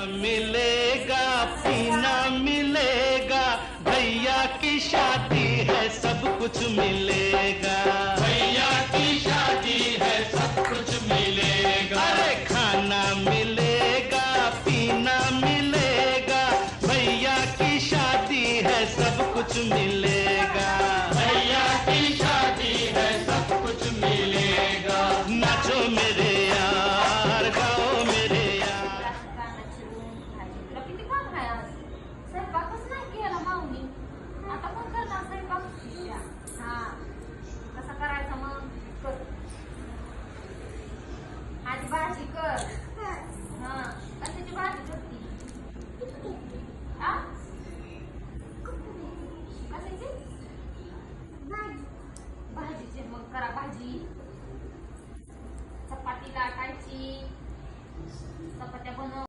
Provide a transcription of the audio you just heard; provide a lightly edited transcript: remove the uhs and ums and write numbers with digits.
मिलेगा पीना मिलेगा, भैया की शादी है सब कुछ मिलेगा। भैया की शादी है सब कुछ मिलेगा। अरे खाना मिलेगा पीना मिलेगा, भैया की शादी है सब कुछ मिलेगा।